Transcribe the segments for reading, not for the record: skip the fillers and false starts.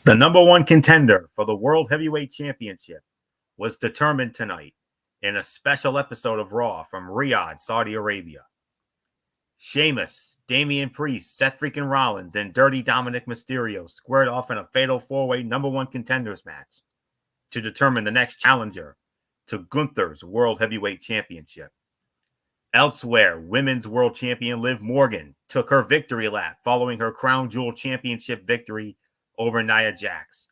The number one contender for the World Heavyweight Championship was determined tonight in a special episode of Raw from Riyadh, Saudi Arabia. Sheamus, Damian Priest, Seth freaking Rollins, and Dirty Dominic Mysterio squared off in a fatal four-way number one contenders match to determine the next challenger to Gunther's World Heavyweight Championship. Elsewhere, Women's World Champion Liv Morgan took her victory lap following her Crown Jewel Championship victory over Nia Jax.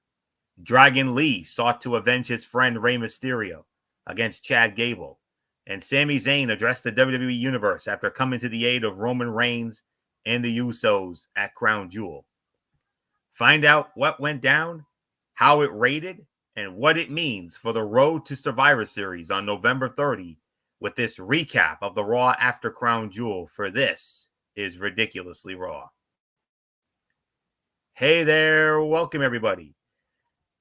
Dragon Lee sought to avenge his friend Rey Mysterio against Chad Gable, and Sami Zayn addressed the WWE Universe after coming to the aid of Roman Reigns and the Usos at Crown Jewel. Find out what went down, how it rated, and what it means for the Road to Survivor Series on November 30 with this recap of the Raw after Crown Jewel, for this is Ridiculously Raw. Hey there, welcome everybody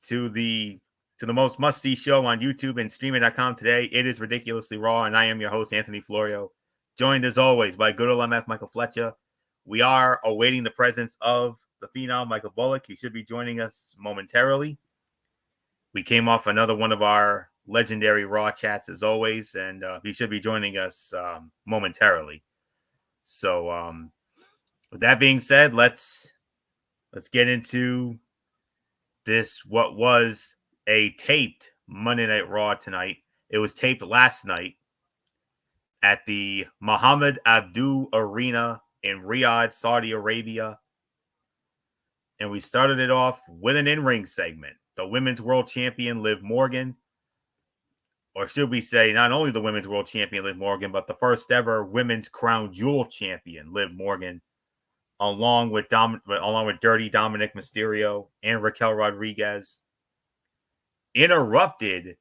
to the most must-see show on YouTube and streaming.com today. It is Ridiculously Raw, and I am your host, Anthony Florio, joined as always by good old MF Michael Fletcher. We are awaiting the presence of the phenom Michael Bullock. He should be joining us momentarily. We came off another one of our legendary Raw chats as always, and he should be joining us momentarily. So with that being said, let's get into this, what was a taped Monday Night Raw tonight. It was taped last night at the Mohammed Abdul Arena in Riyadh, Saudi Arabia. And we started it off with an in-ring segment. The Women's World Champion, Liv Morgan, or should we say not only the Women's World Champion, Liv Morgan, but the first ever Women's Crown Jewel Champion, Liv Morgan, along with Dirty Dominic Mysterio and Raquel Rodriguez, interrupted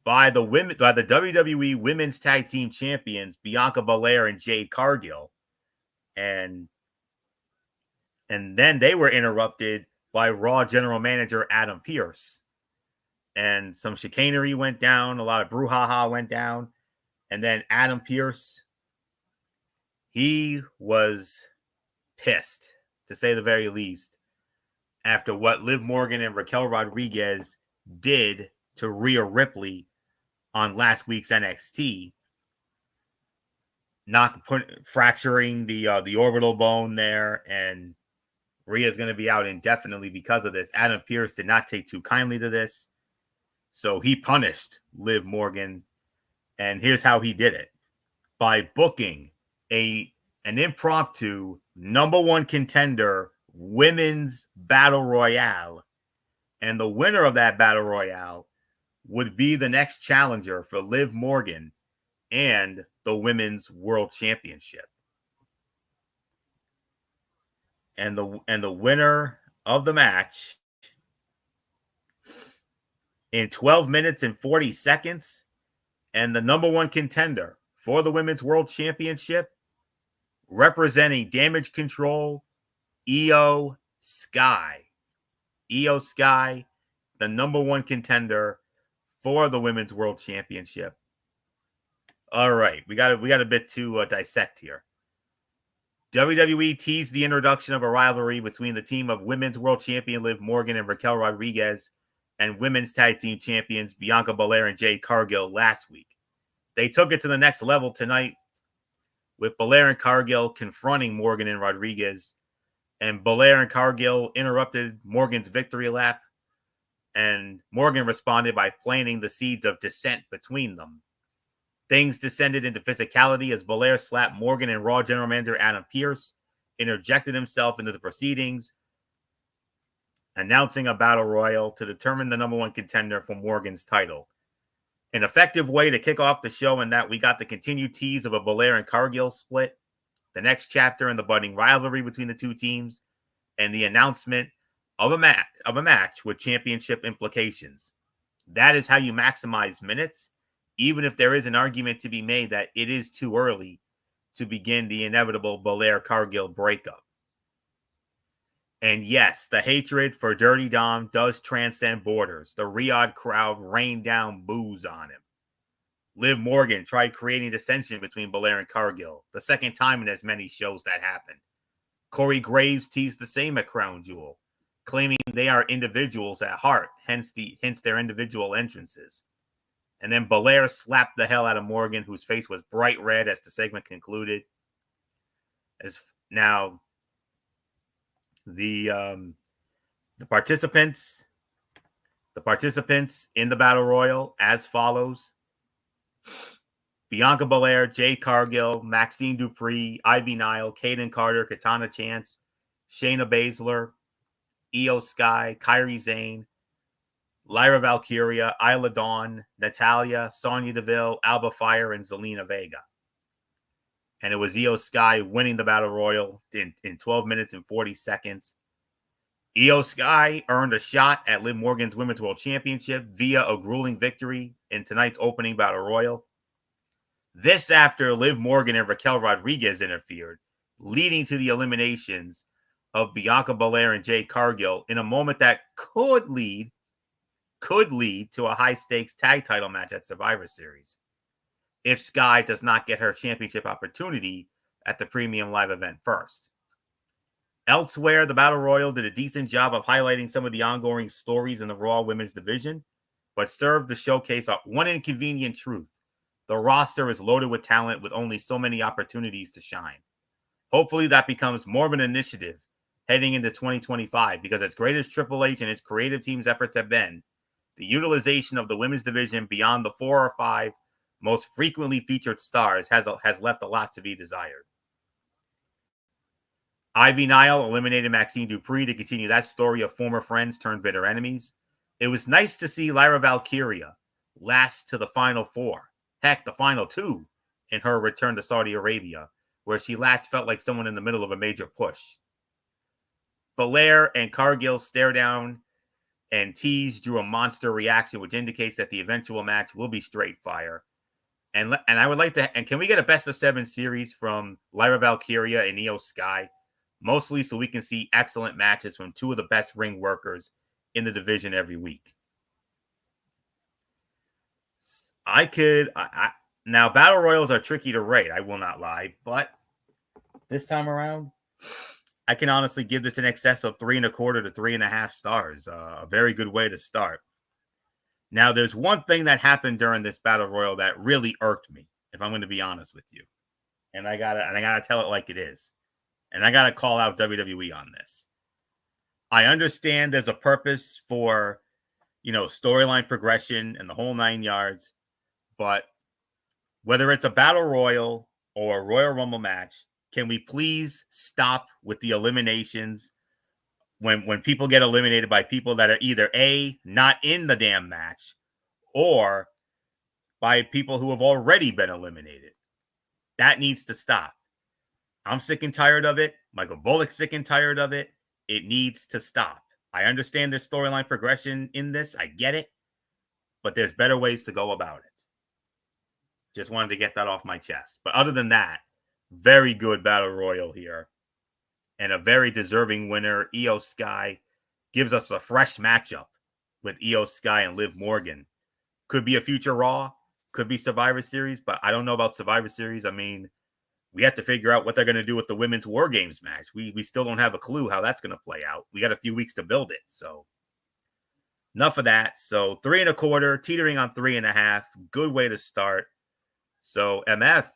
by the WWE Women's Tag Team Champions Bianca Belair and Jade Cargill, and then they were interrupted by Raw General Manager Adam Pearce, and some chicanery went down, a lot of brouhaha went down, and then Adam Pearce, he was pissed, to say the very least, after what Liv Morgan and Raquel Rodriguez did to Rhea Ripley on last week's NXT, fracturing the orbital bone there, and Rhea's going to be out indefinitely because of this. Adam Pearce did not take too kindly to this, so he punished Liv Morgan, and here's how he did it: by booking an impromptu number one contender women's battle royale, and the winner of that battle royale would be the next challenger for Liv Morgan and the Women's World Championship. And the winner of the match in 12 minutes and 40 seconds, and the number one contender for the Women's World Championship, representing Damage Control, Io Sky. Io Sky, the number one contender for the Women's World Championship. All right, we got a bit to dissect here. WWE teased the introduction of a rivalry between the team of Women's World Champion Liv Morgan and Raquel Rodriguez and Women's Tag Team Champions Bianca Belair and Jade Cargill last week. They took it to the next level tonight, with Belair and Cargill confronting Morgan and Rodriguez, and Belair and Cargill interrupted Morgan's victory lap, and Morgan responded by planting the seeds of dissent between them. Things descended into physicality as Belair slapped Morgan, and Raw General Manager Adam Pearce interjected himself into the proceedings, announcing a battle royal to determine the number one contender for Morgan's title. An effective way to kick off the show, in that we got the continued tease of a Belair and Cargill split, the next chapter in the budding rivalry between the two teams, and the announcement of a match with championship implications. That is how you maximize minutes, even if there is an argument to be made that it is too early to begin the inevitable Belair-Cargill breakup. And yes, the hatred for Dirty Dom does transcend borders. The Riyadh crowd rained down boos on him. Liv Morgan tried creating dissension between Belair and Cargill, the second time in as many shows that happened. Corey Graves teased the same at Crown Jewel. claiming they are individuals at heart, hence their individual entrances. And then Belair slapped the hell out of Morgan, whose face was bright red as the segment concluded. As now, the participants in the Battle Royal as follows: Bianca Belair, Jade Cargill, Maxine Dupree, Ivy Nile, Kaden Carter, Katana Chance, Shayna Baszler, Io Sky, Kairi Sane, Lyra Valkyria, Isla Dawn, Natalya, Sonya Deville, Alba Fire, and Zelina Vega. And it was Io Sky winning the Battle Royal in 12 minutes and 40 seconds. Io Sky earned a shot at Liv Morgan's Women's World Championship via a grueling victory in tonight's opening Battle Royal. This after Liv Morgan and Raquel Rodriguez interfered, leading to the eliminations of Bianca Belair and Jade Cargill in a moment that could lead to a high-stakes tag title match at Survivor Series if Sky does not get her championship opportunity at the Premium Live event first. Elsewhere, the Battle Royal did a decent job of highlighting some of the ongoing stories in the Raw Women's division, but served to showcase one inconvenient truth. The roster is loaded with talent with only so many opportunities to shine. Hopefully that becomes more of an initiative heading into 2025, because as great as Triple H and his creative team's efforts have been, the utilization of the women's division beyond the 4 or 5 most frequently featured stars has left a lot to be desired. Ivy Nile eliminated Maxine Dupree to continue that story of former friends turned bitter enemies. It was nice to see Lyra Valkyria last to the final 4. Heck, the final 2 in her return to Saudi Arabia, where she last felt like someone in the middle of a major push. Belair and Cargill's stare down and tease drew a monster reaction, which indicates that the eventual match will be straight fire. And I would like to, and can we get a best of 7 series from Lyra Valkyria and Io Sky? Mostly so we can see excellent matches from 2 of the best ring workers in the division every week. Now Battle Royals are tricky to rate, I will not lie, but this time around, I can honestly give this in excess of 3.25 to 3.5 stars. A very good way to start. Now, there's one thing that happened during this Battle Royal that really irked me, if I'm going to be honest with you. And I gotta tell it like it is. And I gotta call out WWE on this. I understand there's a purpose for, storyline progression and the whole 9 yards, but whether it's a Battle Royal or a Royal Rumble match, can we please stop with the eliminations when people get eliminated by people that are either A, not in the damn match, or by people who have already been eliminated? That needs to stop. I'm sick and tired of it. Michael Bullock's sick and tired of it. It needs to stop. I understand there's storyline progression in this. I get it. But there's better ways to go about it. Just wanted to get that off my chest. But other than that, very good Battle Royal here. And a very deserving winner. Io Sky gives us a fresh matchup with Io Sky and Liv Morgan. Could be a future Raw. Could be Survivor Series. But I don't know about Survivor Series. I mean, we have to figure out what they're going to do with the Women's War Games match. We still don't have a clue how that's going to play out. We got a few weeks to build it. So enough of that. So 3.25, teetering on 3.5. Good way to start. So MF,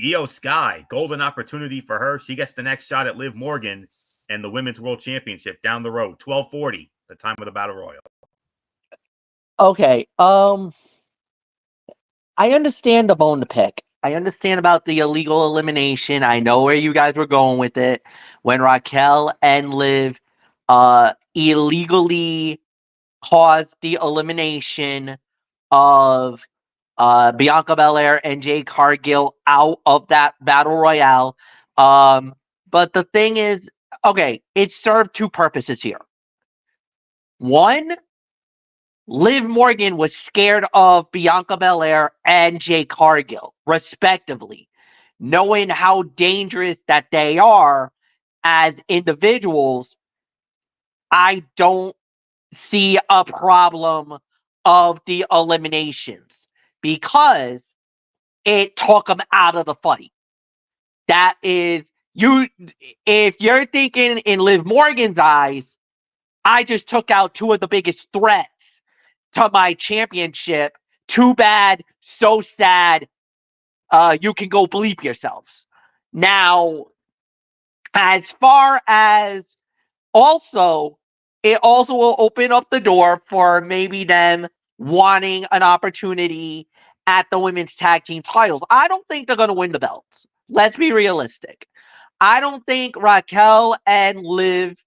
Io Sky, golden opportunity for her. She gets the next shot at Liv Morgan and the Women's World Championship down the road. 12:40, the time of the Battle Royal. Okay. I understand the bone to pick. I understand about the illegal elimination. I know where you guys were going with it. When Raquel and Liv illegally caused the elimination of Bianca Belair and Jade Cargill out of that Battle Royale. But the thing is, okay, it served 2 purposes here. One, Liv Morgan was scared of Bianca Belair and Jade Cargill, respectively, knowing how dangerous that they are as individuals. I don't see a problem of the eliminations because it took them out of the fight. That is, if you're thinking in Liv Morgan's eyes, I just took out two of the biggest threats to my championship. Too bad, so sad. You can go bleep yourselves. Now, as far as also, it also will open up the door for maybe them wanting an opportunity at the women's tag team titles. I don't think they're going to win the belts. Let's be realistic. I don't think Raquel and Liv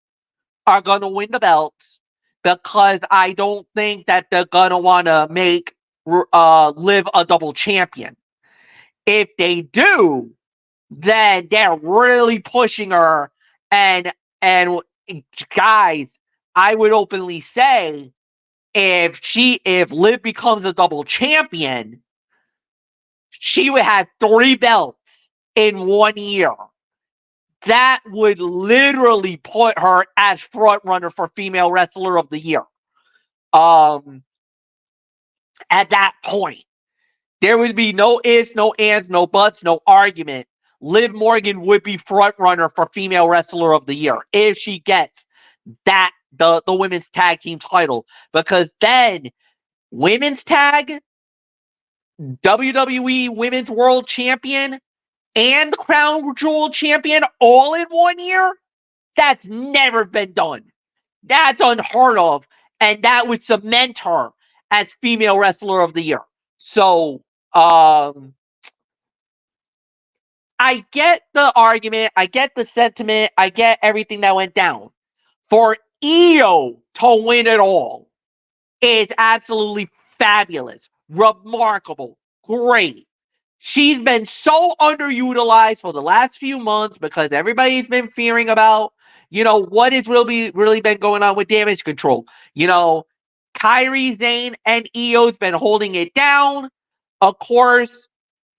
are going to win the belts because I don't think that they're going to want to make Liv a double champion. If they do, then they're really pushing her. And guys, I would openly say if Liv becomes a double champion, she would have 3 belts in 1 year. That would literally put her as front runner for female wrestler of the year. At that point, there would be no ifs, no ands, no buts, no argument. Liv Morgan would be front runner for female wrestler of the year if she gets that the women's tag team title, because then women's tag, WWE Women's World Champion, and the Crown Jewel Champion all in 1 year. That's never been done. That's unheard of, and that would cement her as female wrestler of the year. So, I get the argument, I get the sentiment, I get everything that went down. For Io to win it all is absolutely fabulous, remarkable, great. She's been so underutilized for the last few months because everybody's been fearing about, what has really been going on with Damage Control. Kairi Sane and Io's been holding it down. Of course,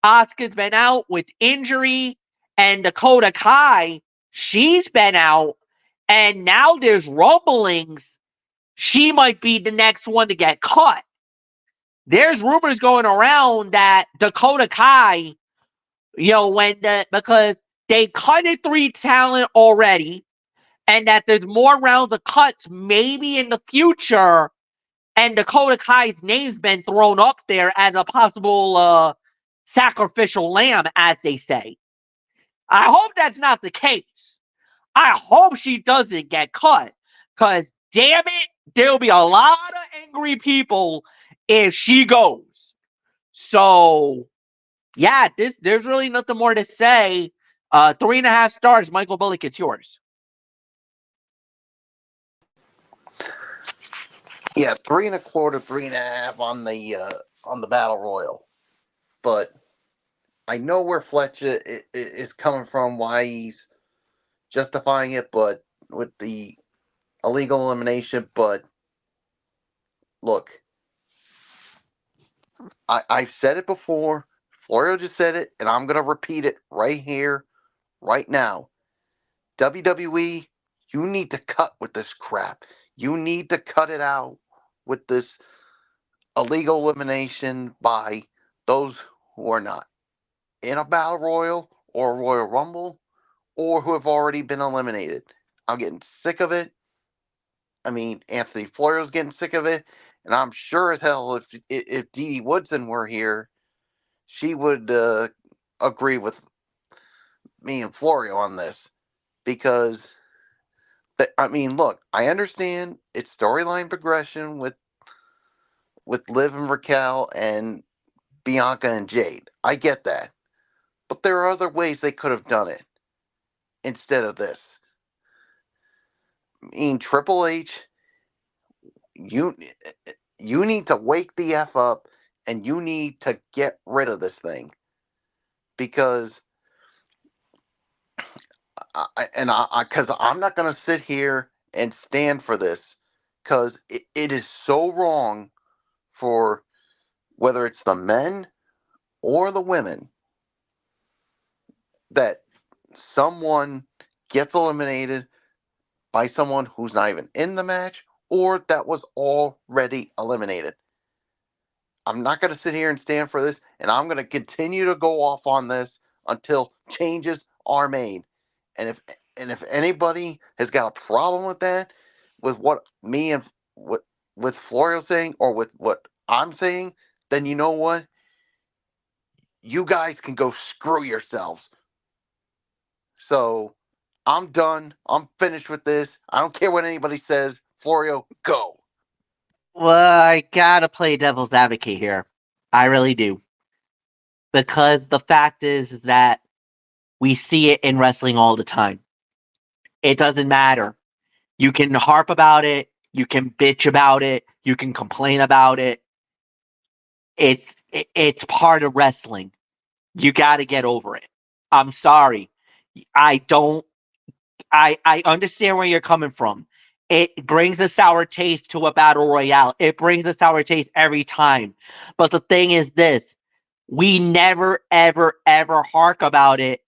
Asuka's been out with injury, and Dakota Kai, she's been out, and now there's rumblings she might be the next one to get cut. There's rumors going around that Dakota Kai, because they cut it 3 talent already, and that there's more rounds of cuts maybe in the future, and Dakota Kai's name's been thrown up there as a possible sacrificial lamb, as they say. I hope that's not the case. I hope she doesn't get cut, because damn it, there'll be a lot of angry people if she goes. So, yeah, there's really nothing more to say. 3.5 stars, Michael Bullock, it's yours. Yeah, 3.25, 3.5 on the Battle Royal. But I know where Fletcher is coming from, why he's justifying it, but with the illegal elimination. But look, I've said it before. Florio just said it, and I'm gonna repeat it right here, right now. WWE, you need to cut with this crap. You need to cut it out with this illegal elimination by those who are not in a Battle Royal or a Royal Rumble or who have already been eliminated. I'm getting sick of it. I mean, Anthony Florio's getting sick of it. And I'm sure as hell if Dee Dee Woodson were here, she would agree with me and Florio on this. Because, look, I understand it's storyline progression with Liv and Raquel and Bianca and Jade. I get that. But there are other ways they could have done it instead of this. I mean, Triple H, you need to wake the F up and you need to get rid of this thing. Because I'm not going to sit here and stand for this, because it is so wrong for whether it's the men or the women that someone gets eliminated by someone who's not even in the match or that was already eliminated. I'm not going to sit here and stand for this, and I'm going to continue to go off on this until changes are made. And if anybody has got a problem with that, with what me and what with Florio saying or with what I'm saying, then you know what? You guys can go screw yourselves. So I'm done. I'm finished with this. I don't care what anybody says. Florio, go. Well, I gotta play devil's advocate here. I really do. Because the fact is that we see it in wrestling all the time. It doesn't matter. You can harp about it, you can bitch about it, you can complain about it. It's part of wrestling. You got to get over it. I'm sorry. I understand where you're coming from. It brings a sour taste to a battle royale. It brings a sour taste every time. But the thing is this, we never, ever, ever hark about it.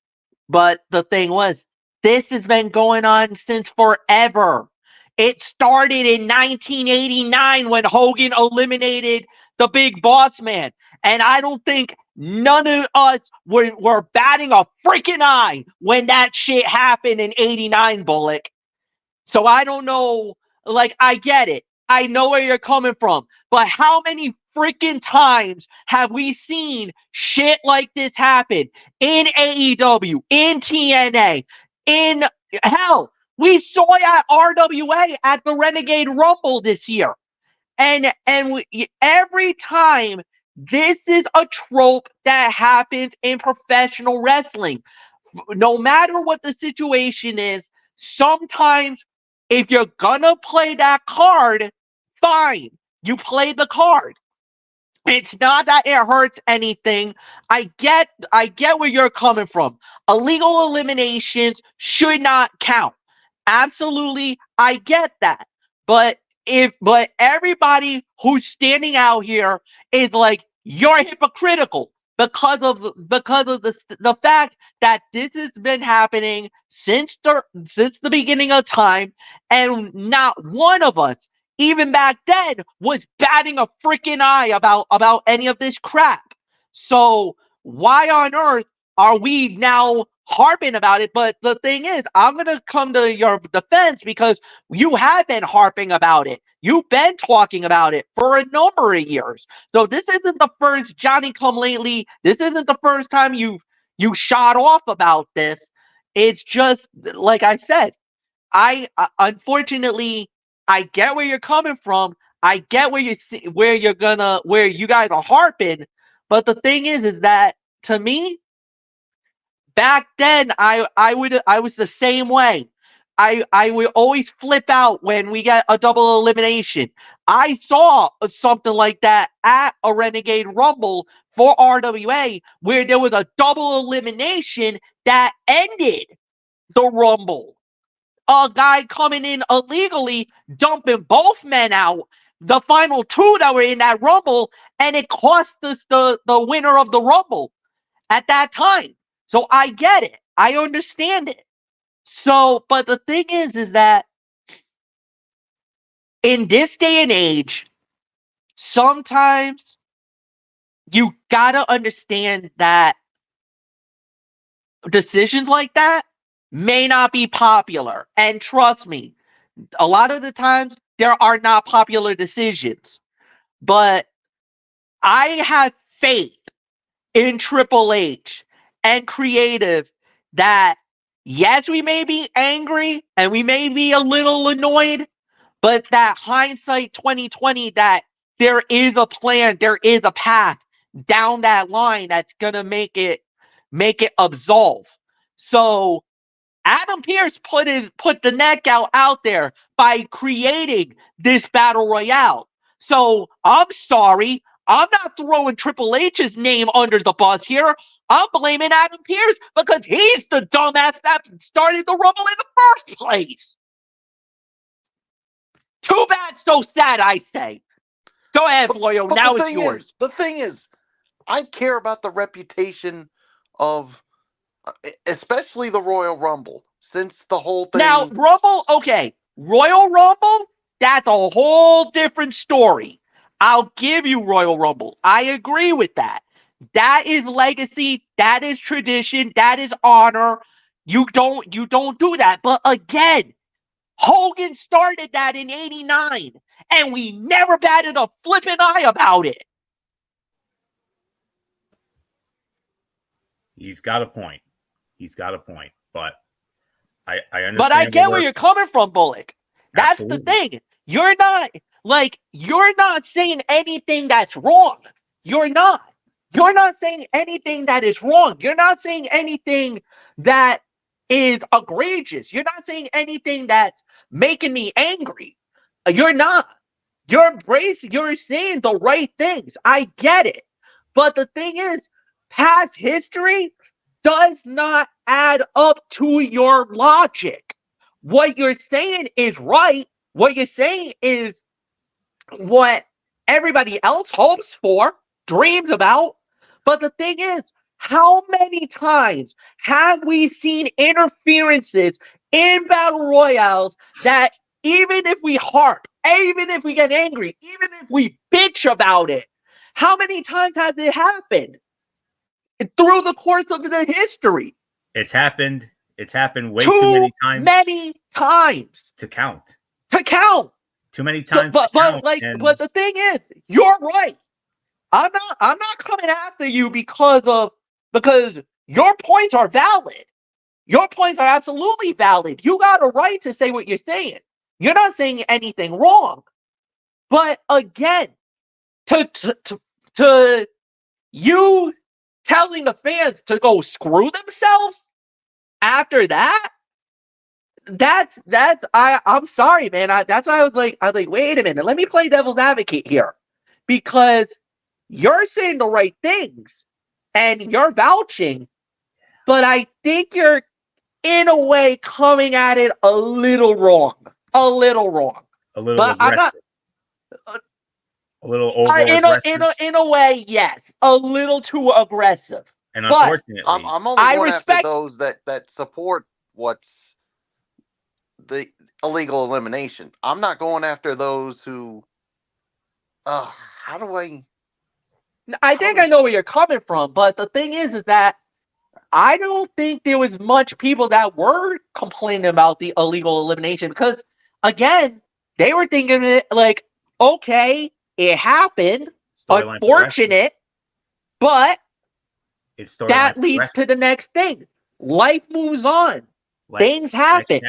But the thing was, this has been going on since forever. It started in 1989 when Hogan eliminated the Big Boss Man. And I don't think none of us were batting a freaking eye when that shit happened in 89, Bullock. So I don't know. Like, I get it. I know where you're coming from. But how many freaking times have we seen shit like this happen in AEW, in TNA, in hell? We saw it at RWA at the Renegade Rumble this year. And every time, this is a trope that happens in professional wrestling. No matter what the situation is, sometimes if you're gonna play that card, fine, you play the card. It's not that it hurts anything. I get where you're coming from. Illegal eliminations should not count. Absolutely, I get that. But everybody who's standing out here is like, you're hypocritical because of the fact that this has been happening since the beginning of time, and not one of us, even back then, was batting a freaking eye about any of this crap. So why on earth are we now harping about it? But the thing is, I'm going to come to your defense because you have been harping about it. You've been talking about it for a number of years. So this isn't the first Johnny come lately. This isn't the first time you shot off about this. It's just, like I said, unfortunately, I get where you're coming from. I get where you guys are harping. But the thing is that, to me, back then, I was the same way. I would always flip out when we get a double elimination. I saw something like that at a Renegade Rumble for RWA, where there was a double elimination that ended the Rumble. A guy coming in illegally, dumping both men out, the final two that were in that Rumble, and it cost us the winner of the Rumble at that time. So I get it. I understand it. So, but the thing is that in this day and age, sometimes you gotta understand that decisions like that may not be popular. And trust me, a lot of the times there are not popular decisions. But I have faith in Triple H and creative that, yes, we may be angry and we may be a little annoyed, but that hindsight 2020, that there is a plan, there is a path down that line that's gonna make it absolve. So Adam Pearce put the neck out there by creating this battle royale. So I'm sorry, I'm not throwing Triple H's name under the bus here. I'm blaming Adam Pearce because he's the dumbass that started the Rumble in the first place. Too bad, so sad, I say. Go ahead, Florio. Now it's yours. The thing is, I care about the reputation of, especially the Royal Rumble, since the whole thing. Now, Rumble, okay. Royal Rumble, that's a whole different story. I'll give you Royal Rumble. I agree with that. That is legacy. That is tradition. That is honor. You don't do that. But again, Hogan started that in 89, and we never batted a flippin' eye about it. He's got a point. But I understand. But I get where you're coming from, Bullock. That's Absolutely. the thing. You're not saying anything that's wrong. You're not. You're not saying anything that is wrong. You're not saying anything that is egregious. You're not saying anything that's making me angry. You're not. You're saying the right things. I get it. But the thing is, past history does not add up to your logic. What you're saying is right. What you're saying is what everybody else hopes for, dreams about. But the thing is, how many times have we seen interferences in battle royales that even if we harp, even if we get angry, even if we bitch about it, how many times has it happened through the course of the history? It's happened way too many times. Many times to count. Too many times. But the thing is, you're right. I'm not coming after you because your points are valid. Your points are absolutely valid. You got a right to say what you're saying. You're not saying anything wrong. But again, to you telling the fans to go screw themselves after that, I'm sorry, man. That's why I was like, wait a minute, let me play devil's advocate here, because you're saying the right things and you're vouching, but I think you're in a way coming at it a little wrong. A little aggressive. I'm not. A little over aggressive. In a way, yes, a little too aggressive. And unfortunately, I'm only going after those that support what's the illegal elimination. I'm not going after those who. How do I? I think I know where you're coming from, but the thing is that I don't think there was much people that were complaining about the illegal elimination, because again, they were thinking it like, okay, it happened, unfortunate, but that leads to the next thing. Life moves on. Things happen.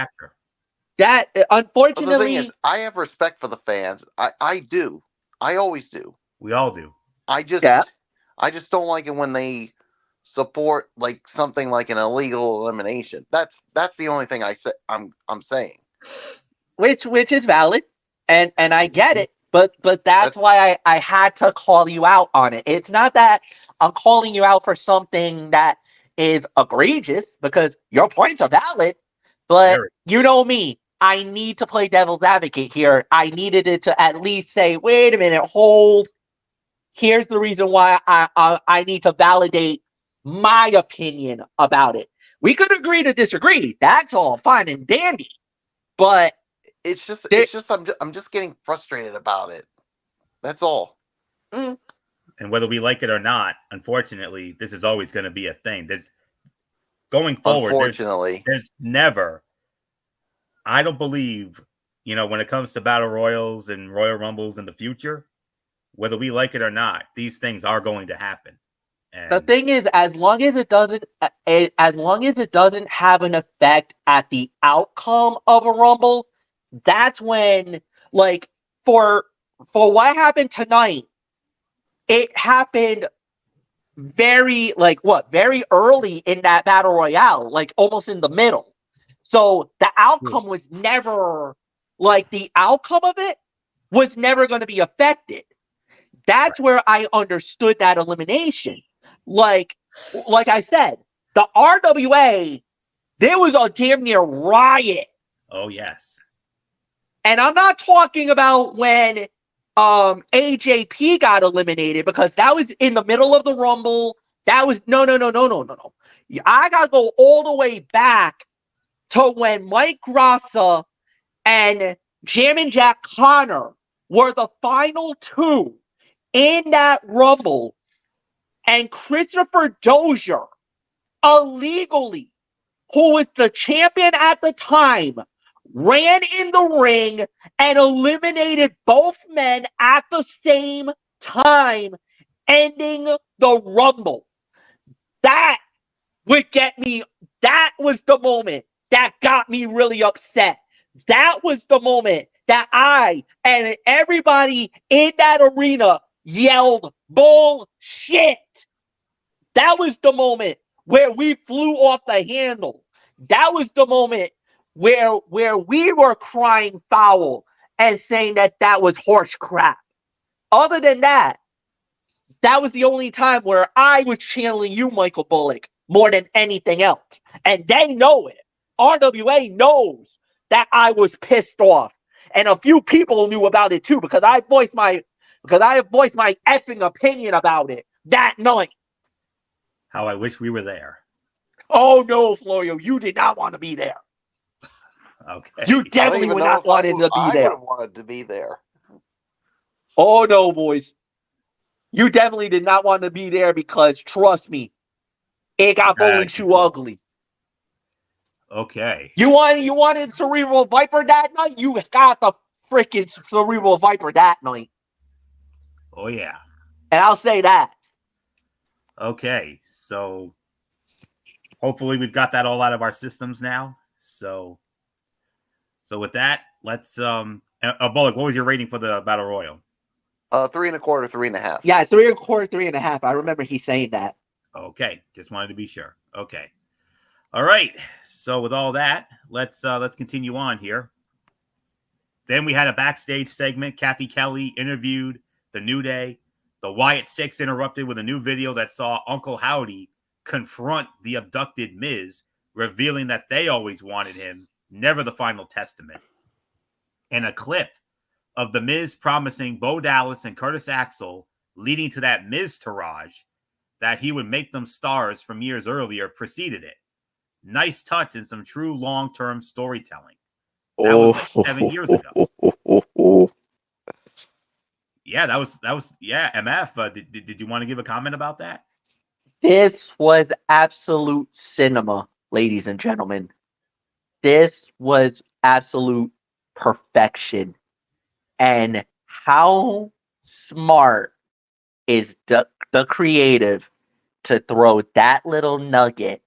That unfortunately, the thing is, I have respect for the fans. I do. I always do. We all do. I just don't like it when they support like something like an illegal elimination. That's the only thing I'm saying. Which is valid, and I get it, but that's why I had to call you out on it. It's not that I'm calling you out for something that is egregious, because your points are valid, but you know me, I need to play devil's advocate here. I needed it to at least say, wait a minute, hold. Here's the reason why I need to validate my opinion about it. We could agree to disagree. That's all fine and dandy. But it's just I'm just getting frustrated about it. That's all. And whether we like it or not, unfortunately, this is always going to be a thing. Going forward, unfortunately, there's never. I don't believe, when it comes to battle royals and Royal Rumbles in the future, whether we like it or not, these things are going to happen. And the thing is, as long as it doesn't have an effect at the outcome of a Rumble, that's when, like, for what happened tonight, it happened very early in that battle royale, like almost in the middle. So the outcome was never, the outcome of it was never going to be affected. That's where I understood that elimination. Like I said, the RWA, there was a damn near riot. Oh, yes. And I'm not talking about when AJP got eliminated, because that was in the middle of the Rumble. That was no. I gotta go all the way back to when Mike Grassa and Jammin' Jack Connor were the final two in that Rumble, and Christopher Dozier illegally, who was the champion at the time, ran in the ring and eliminated both men at the same time, ending the Rumble. That would get me. That was the moment that got me really upset. That was the moment that I and everybody in that arena yelled bullshit. That was the moment where we flew off the handle. That was the moment where we were crying foul and saying that was horse crap. Other than that, that was the only time where I was channeling you, Michael Bullock, more than anything else. And they know it. RWA knows that I was pissed off. And a few people knew about it too, because I voiced my effing opinion about it that night. How I wish we were there. Oh no, Florio, you did not want to be there. Okay. You definitely would not wanted to be there. I would have wanted to be there. Oh no, boys. You definitely did not want to be there because trust me, it got bowling shoe ugly. Okay. You wanted Cerebral Viper that night? You got the freaking Cerebral Viper that night. Oh yeah. And I'll say that. Okay. So hopefully we've got that all out of our systems now. So with that, let's Bullock, what was your rating for the Battle Royal? 3 1/4, 3.5. Yeah, 3 1/4, 3.5. I remember he saying that. Okay. Just wanted to be sure. Okay. All right. So with all that, let's continue on here. Then we had a backstage segment. Kathy Kelly interviewed the New Day. The Wyatt Six interrupted with a new video that saw Uncle Howdy confront the abducted Miz, revealing that they always wanted him, never the final testament. And a clip of the Miz promising Bo Dallas and Curtis Axel, leading to that Miz Taraj, that he would make them stars from years earlier, preceded it. Nice touch and some true long-term storytelling. That was like 7 years ago. Yeah, that was MF. Did you want to give a comment about that? This was absolute cinema, ladies and gentlemen. This was absolute perfection. And how smart is the creative to throw that little nugget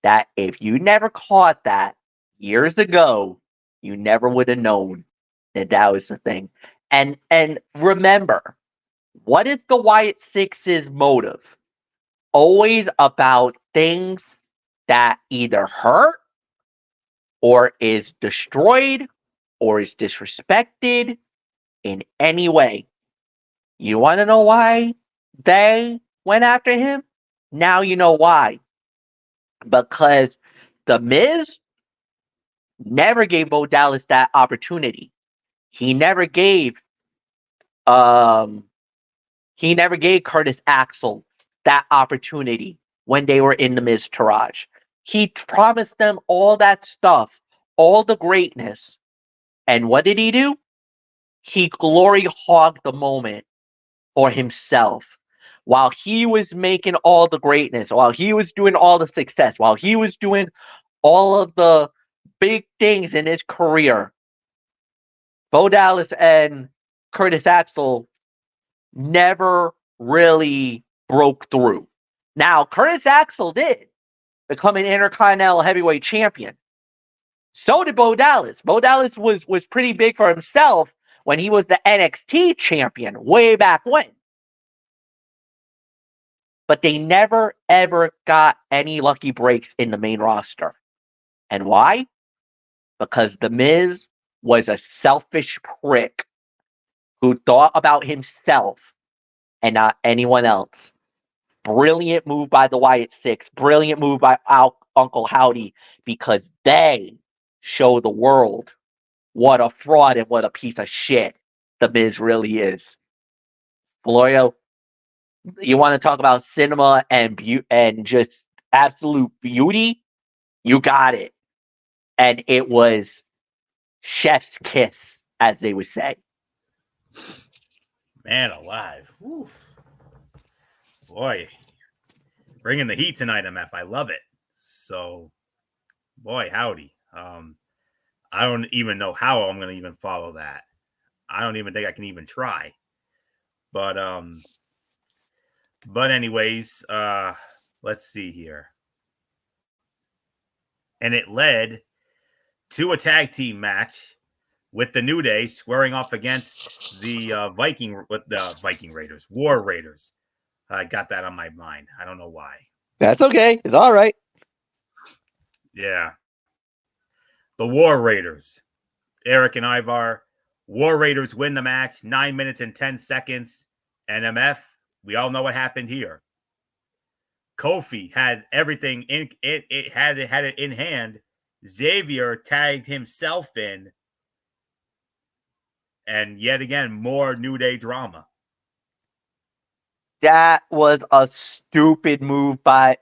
that if you never caught that years ago, you never would have known that was the thing. And remember, what is the Wyatt Six's motive? Always about things that either hurt or is destroyed or is disrespected in any way. You want to know why they went after him? Now you know why. Because the Miz never gave Bo Dallas that opportunity. He never gave Curtis Axel that opportunity when they were in the Miz Taraj. He promised them all that stuff, all the greatness. And what did he do? He glory hogged the moment for himself. While he was making all the greatness, while he was doing all the success, while he was doing all of the big things in his career, Bo Dallas and Curtis Axel never really broke through. Now, Curtis Axel did become an Intercontinental Heavyweight Champion. So did Bo Dallas. Bo Dallas was pretty big for himself when he was the NXT champion way back when. But they never, ever got any lucky breaks in the main roster. And why? Because The Miz was a selfish prick who thought about himself and not anyone else. Brilliant move by the Wyatt Six. Brilliant move by Uncle Howdy, because they show the world what a fraud and what a piece of shit The Miz really is. Florio, you want to talk about cinema and just absolute beauty? You got it. And it was chef's kiss, as they would say. Man alive. Oof. Boy, bringing the heat tonight, MF. I love it. So, boy, howdy. I don't even know how I'm going to even follow that. I don't even think I can even try. But anyways, let's see here. And it led to a tag team match with the New Day squaring off against the Viking Raiders, War Raiders. I got that on my mind. I don't know why. That's okay. It's all right. Yeah. The War Raiders. Eric and Ivar. War Raiders win the match, 9 minutes and 10 seconds. NMF, we all know what happened here. Kofi had everything in it had it in hand. Xavier tagged himself in. And yet again, more New Day drama. That was a stupid move by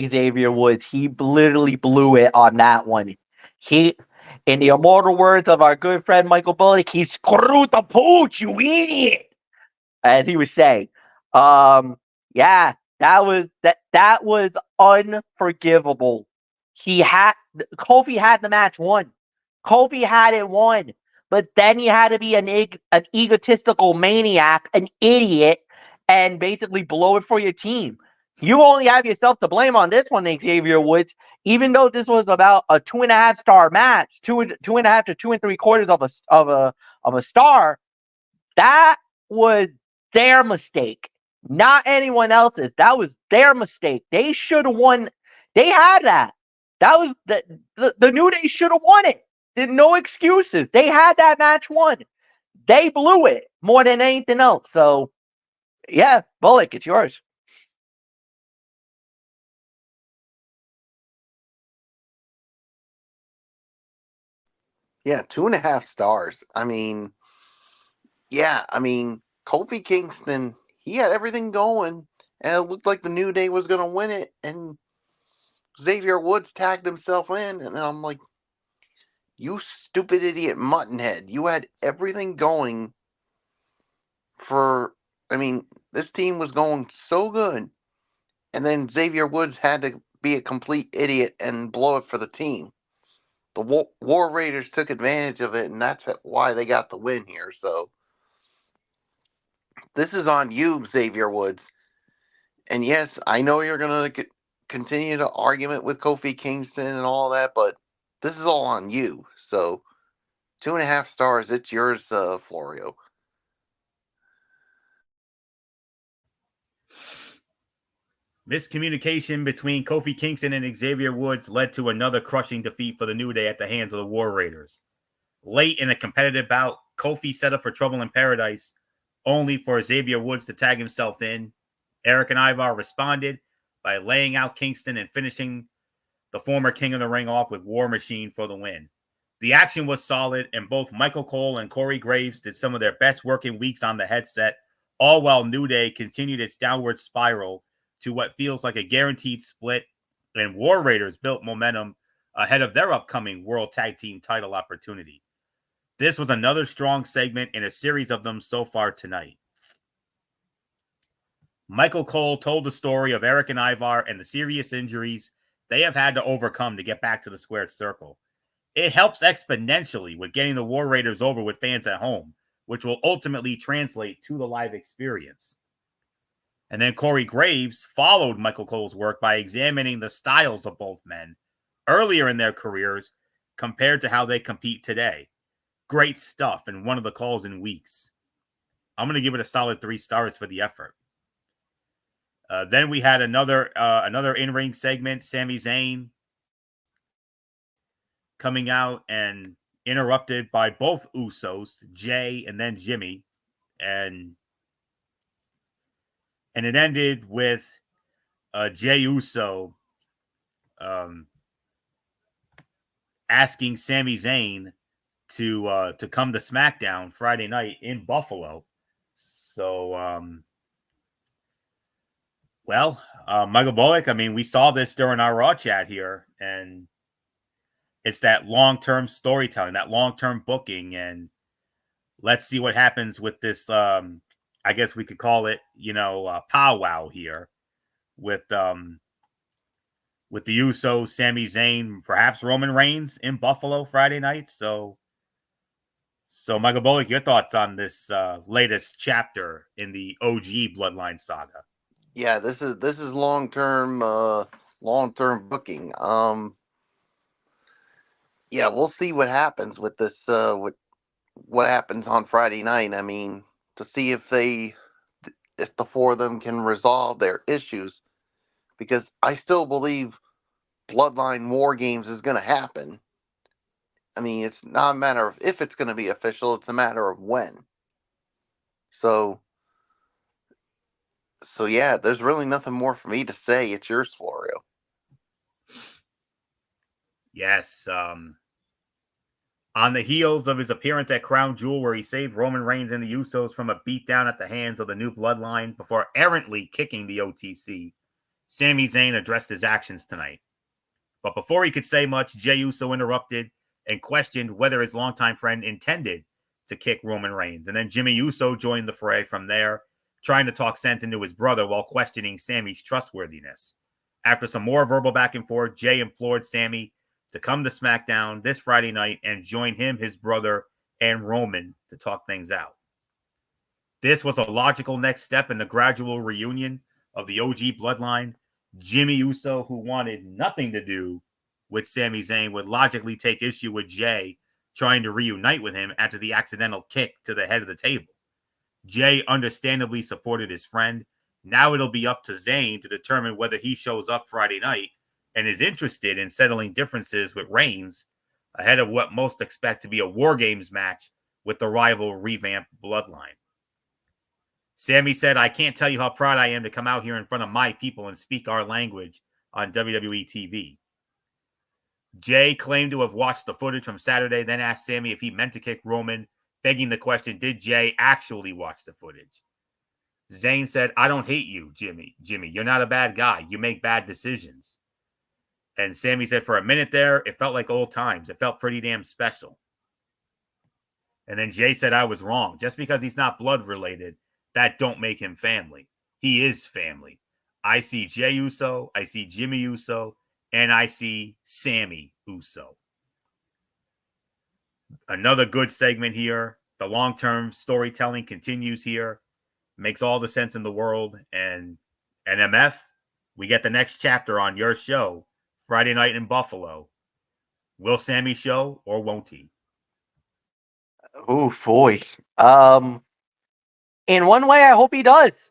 Xavier Woods. He literally blew it on that one. He, in the immortal words of our good friend Michael Bullock, he screwed the pooch, you idiot, as he was saying. Yeah, that was unforgivable. Kofi had the match won. Kofi had it won, but then you had to be an egotistical maniac, an idiot, and basically blow it for your team. You only have yourself to blame on this one, Xavier Woods. Even though this was about a 2.5 star match, 2.5 to 2 3/4 of a star, that was their mistake, not anyone else's. That was their mistake. They should have won. They had that. That was the New Day should have won it. There's no excuses. They had that match won. They blew it more than anything else. So, yeah, Bullock, it's yours. Yeah, 2.5 stars. I mean, Kofi Kingston, he had everything going, and it looked like the New Day was going to win it, and Xavier Woods tagged himself in, and I'm like, you stupid idiot muttonhead. You had everything going this team was going so good, and then Xavier Woods had to be a complete idiot and blow it for the team. The War Raiders took advantage of it, and that's why they got the win here. So this is on you, Xavier Woods. And yes, I know you're going to continue to argument with Kofi Kingston and all that, but this is all on you. So 2.5 stars. It's yours, Florio. Miscommunication between Kofi Kingston and Xavier Woods led to another crushing defeat for the New Day at the hands of the War Raiders. Late in a competitive bout, Kofi set up for trouble in paradise, only for Xavier Woods to tag himself in. Eric and Ivar responded by laying out Kingston and finishing the former King of the Ring off with War Machine for the win. The action was solid, and both Michael Cole and Corey Graves did some of their best work in weeks on the headset, all while New Day continued its downward spiral to what feels like a guaranteed split, and War Raiders built momentum ahead of their upcoming World Tag Team title opportunity. This was another strong segment in a series of them so far tonight. Michael Cole told the story of Eric and Ivar and the serious injuries they have had to overcome to get back to the squared circle. It helps exponentially with getting the War Raiders over with fans at home, which will ultimately translate to the live experience. And then Corey Graves followed Michael Cole's work by examining the styles of both men earlier in their careers compared to how they compete today. Great stuff, and one of the calls in weeks. I'm going to give it a solid 3 stars for the effort. Then we had another in-ring segment, Sami Zayn coming out and interrupted by both Usos, Jay and then Jimmy, and it ended with Jey Uso asking Sami Zayn to come to SmackDown Friday night in Buffalo. So, Michael Bullock, I mean, we saw this during our Raw chat here, and it's that long-term storytelling, that long-term booking, and let's see what happens with this, I guess we could call it, powwow here with with the Usos, Sami Zayn, perhaps Roman Reigns in Buffalo Friday night. So Michael Bullock, your thoughts on this latest chapter in the OG Bloodline saga? Yeah, this is long-term booking. Yeah, we'll see what happens with this. What happens on Friday night? I mean, to see if the four of them can resolve their issues, because I still believe Bloodline War Games is going to happen. I mean, it's not a matter of if it's going to be official; it's a matter of when. So yeah, there's really nothing more for me to say. It's yours, Florio. Yes. On the heels of his appearance at Crown Jewel, where he saved Roman Reigns and the Usos from a beatdown at the hands of the New Bloodline before errantly kicking the OTC, Sami Zayn addressed his actions tonight. But before he could say much, Jey Uso interrupted and questioned whether his longtime friend intended to kick Roman Reigns. And then Jimmy Uso joined the fray from there, trying to talk sense into his brother while questioning Sami's trustworthiness. After some more verbal back and forth, Jey implored Sami to come to SmackDown this Friday night and join him, his brother, and Roman to talk things out. This was a logical next step in the gradual reunion of the OG Bloodline. Jimmy Uso, who wanted nothing to do with Sami Zayn, would logically take issue with Jey trying to reunite with him after the accidental kick to the head of the table. Jey understandably supported his friend. Now it'll be up to Zayn to determine whether he shows up Friday night and is interested in settling differences with Reigns ahead of what most expect to be a War Games match with the rival revamped Bloodline. Sami said, "I can't tell you how proud I am to come out here in front of my people and speak our language on WWE TV." Jey claimed to have watched the footage from Saturday, then asked Sami if he meant to kick Roman, begging the question, did Jey actually watch the footage? Zayn said, "I don't hate you, Jimmy. You're not a bad guy. You make bad decisions." And Sami said, "For a minute there, it felt like old times. It felt pretty damn special." And then Jey said, "I was wrong. Just because he's not blood related, that don't make him family. He is family. I see Jey Uso, I see Jimmy Uso, and I see Sami Uso." Another good segment here. The long-term storytelling continues here. Makes all the sense in the world. And MF, we get the next chapter on your show Friday night in Buffalo. Will Sami show or won't he? Oh boy. In one way, I hope he does.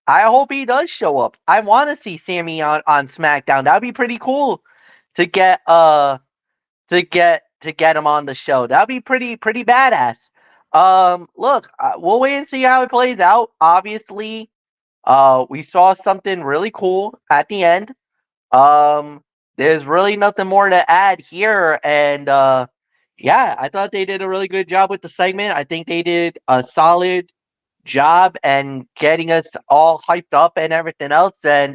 I hope he does show up. I want to see Sami on SmackDown. That'd be pretty cool to get him on the show. That'd be pretty badass. Look, we'll wait and see how it plays out. Obviously, we saw something really cool at the end. There's really nothing more to add here, and yeah, I thought they did a really good job with the segment. I think they did a solid job and getting us all hyped up and everything else. And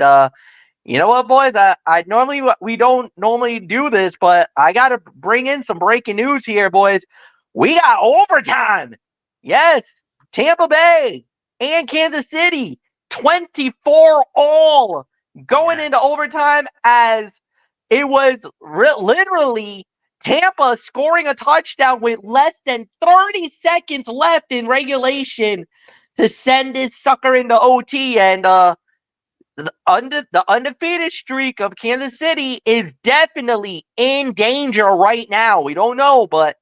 you know what, boys? I normally we don't normally do this, but I gotta bring in some breaking news here, boys. We got overtime. Yes, Tampa Bay and Kansas City, 24-all going into overtime, as it was literally Tampa scoring a touchdown with less than 30 seconds left in regulation to send this sucker into OT. And the undefeated streak of Kansas City is definitely in danger right now. We don't know, but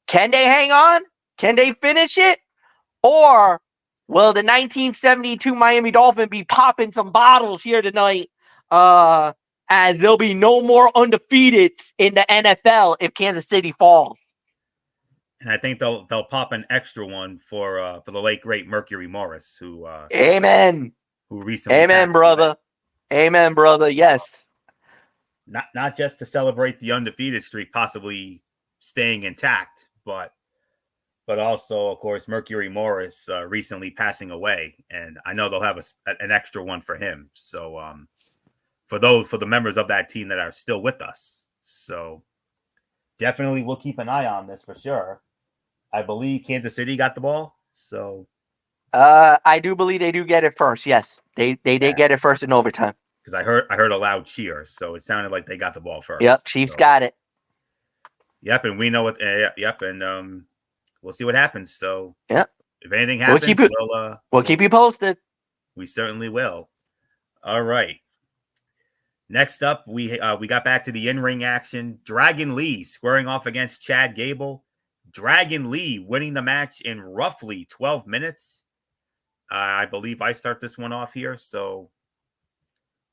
can they hang on? Can they finish it? Or will the 1972 Miami Dolphins be popping some bottles here tonight? As there'll be no more undefeateds in the NFL if Kansas City falls. And I think they'll pop an extra one for the late great Mercury Morris, who Amen. Who recently Amen, brother. Amen, brother. Yes. Not just to celebrate the undefeated streak possibly staying intact, but also, of course, Mercury Morris recently passing away, and I know they'll have an extra one for him. So for the members of that team that are still with us, so definitely we'll keep an eye on this for sure. I believe Kansas City got the ball, so I do believe they do get it first. Yes, they did get it first in overtime. because I heard a loud cheer, so it sounded like they got the ball first. Yep, Chiefs so, got it. Yep, and we know what. Yep, and we'll see what happens. So, yep, if anything happens, we'll keep you posted. We certainly will. All right. Next up, we got back to the in-ring action. Dragon Lee squaring off against Chad Gable. Dragon Lee winning the match in roughly 12 minutes. I believe I start this one off here. So,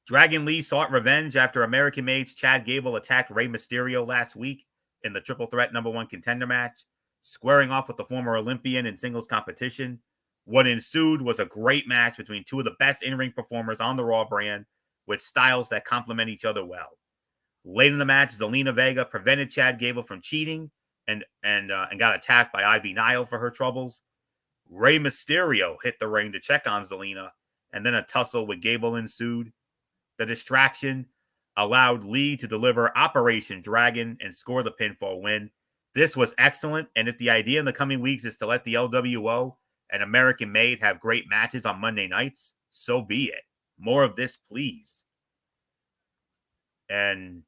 Dragon Lee sought revenge after American Mage Chad Gable attacked Rey Mysterio last week in the Triple Threat #1 contender match, squaring off with the former Olympian in singles competition. What ensued was a great match between two of the best in-ring performers on the Raw brand, with styles that complement each other well. Late in the match, Zelina Vega prevented Chad Gable from cheating and got attacked by Ivy Nile for her troubles. Rey Mysterio hit the ring to check on Zelina, and then a tussle with Gable ensued. The distraction allowed Lee to deliver Operation Dragon and score the pinfall win. This was excellent, and if the idea in the coming weeks is to let the LWO and American Made have great matches on Monday nights, so be it. More of this, please. And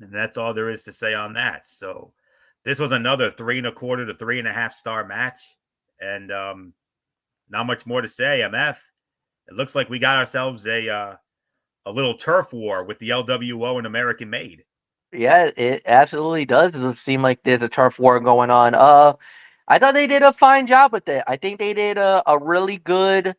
that's all there is to say on that. So this was another 3.25 to 3.5 star match. And not much more to say. MF, it looks like we got ourselves a little turf war with the LWO and American Made. Yeah, it absolutely does. It does seem like there's a turf war going on. I thought they did a fine job with it. I think they did a really good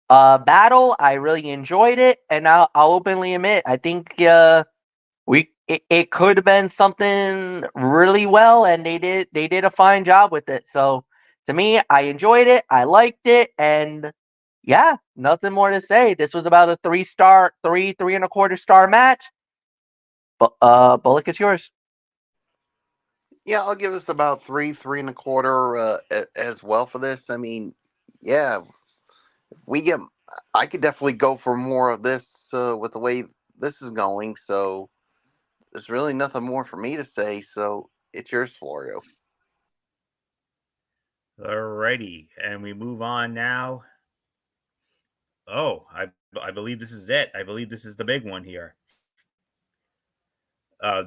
battle. I really enjoyed it, and I'll openly admit I think it could have been something really well, and they did a fine job with it. So to me, I enjoyed it. I liked it, and yeah, nothing more to say. This was about a 3.25 star match. But Bullock, it's yours. Yeah, I'll give us about 3.25 as well for this. I mean, yeah, I could definitely go for more of this with the way this is going. So there's really nothing more for me to say. So it's yours, Florio. Alrighty, and we move on now. Oh, I believe this is it. I believe this is the big one here.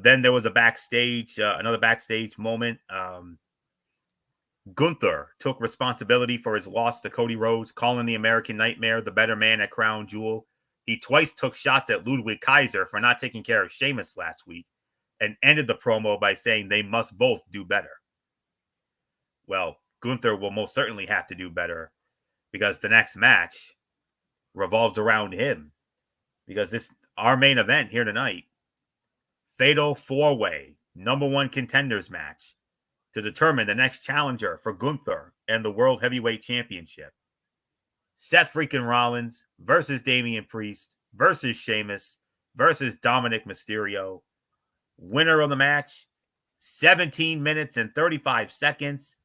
Then there was another backstage moment. Gunther took responsibility for his loss to Cody Rhodes, calling the American Nightmare the better man at Crown Jewel. He twice took shots at Ludwig Kaiser for not taking care of Sheamus last week, and ended the promo by saying they must both do better. Well, Gunther will most certainly have to do better, because the next match revolves around him. Because our main event here tonight, Fatal 4-Way #1 contenders match to determine the next challenger for Gunther and the World Heavyweight Championship. Seth freaking Rollins versus Damian Priest versus Sheamus versus Dominic Mysterio. Winner of the match, 17 minutes and 35 seconds.